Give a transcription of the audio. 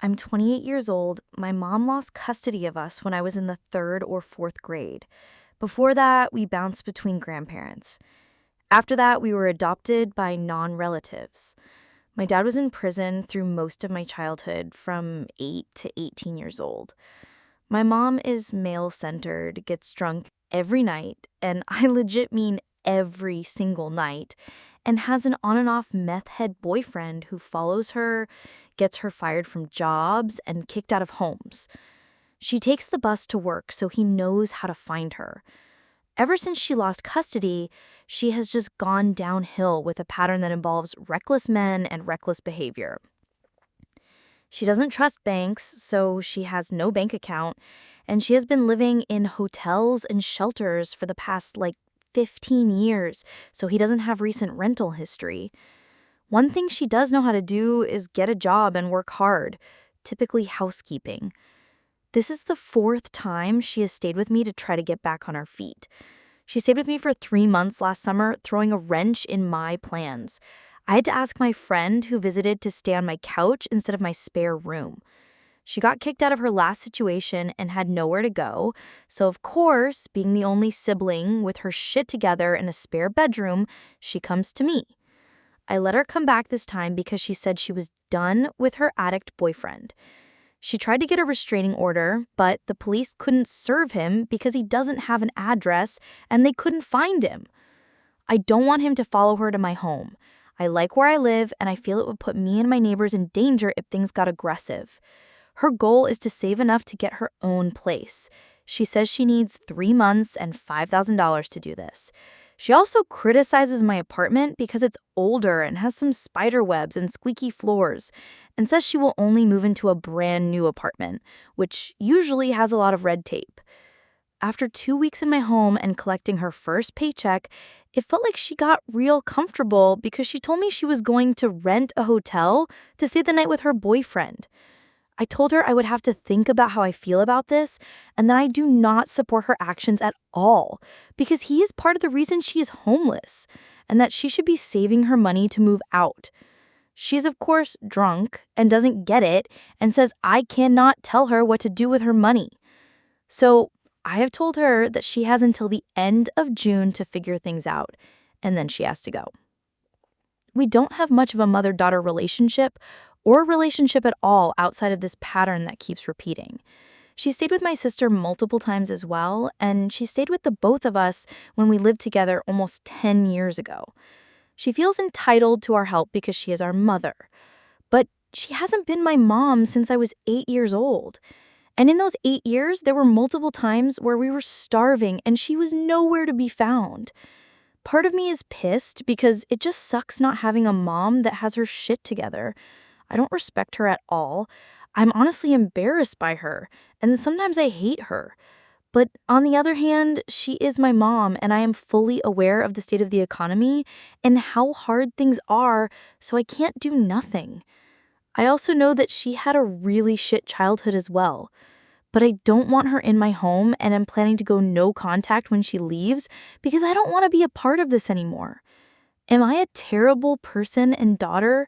I'm 28 years old. My mom lost custody of us when I was in the third or fourth grade. Before that, we bounced between grandparents. After that, we were adopted by non relatives. My dad was in prison through most of my childhood, from 8 to 18 years old. My mom is male centered, gets drunk every night, and I legit mean every single night, and has an on and off meth head boyfriend who follows her, gets her fired from jobs, and kicked out of homes. She takes the bus to work so he knows how to find her. Ever since she lost custody, she has just gone downhill with a pattern that involves reckless men and reckless behavior. She doesn't trust banks, so she has no bank account, and she has been living in hotels and shelters for the past 15 years, so he doesn't have recent rental history. One thing she does know how to do is get a job and work hard, typically housekeeping. This is the fourth time she has stayed with me to try to get back on her feet. She stayed with me for 3 months last summer, throwing a wrench in my plans. I had to ask my friend who visited to stay on my couch instead of my spare room. She got kicked out of her last situation and had nowhere to go, so of course, being the only sibling with her shit together in a spare bedroom, she comes to me. I let her come back this time because she said she was done with her addict boyfriend. She tried to get a restraining order, but the police couldn't serve him because he doesn't have an address and they couldn't find him. I don't want him to follow her to my home. I like where I live, and I feel it would put me and my neighbors in danger if things got aggressive. Her goal is to save enough to get her own place. She says she needs 3 months and $5,000 to do this. She also criticizes my apartment because it's older and has some spider webs and squeaky floors, and says she will only move into a brand new apartment, which usually has a lot of red tape. After 2 weeks in my home and collecting her first paycheck, it felt like she got real comfortable because she told me she was going to rent a hotel to stay the night with her boyfriend. I told her I would have to think about how I feel about this, and that I do not support her actions at all because he is part of the reason she is homeless, and that she should be saving her money to move out. She's, of course, drunk and doesn't get it and says I cannot tell her what to do with her money. So I have told her that she has until the end of June to figure things out, and then she has to go. We don't have much of a mother-daughter relationship or relationship at all outside of this pattern that keeps repeating. She stayed with my sister multiple times as well, and she stayed with the both of us when we lived together almost 10 years ago. She feels entitled to our help because she is our mother, but she hasn't been my mom since I was 8 years old. And in those 8 years, there were multiple times where we were starving and she was nowhere to be found. Part of me is pissed because it just sucks not having a mom that has her shit together. I don't respect her at all. I'm honestly embarrassed by her, and sometimes I hate her. But on the other hand, she is my mom, and I am fully aware of the state of the economy and how hard things are, so I can't do nothing. I also know that she had a really shit childhood as well. But I don't want her in my home, and I'm planning to go no contact when she leaves because I don't want to be a part of this anymore. Am I a terrible person and daughter,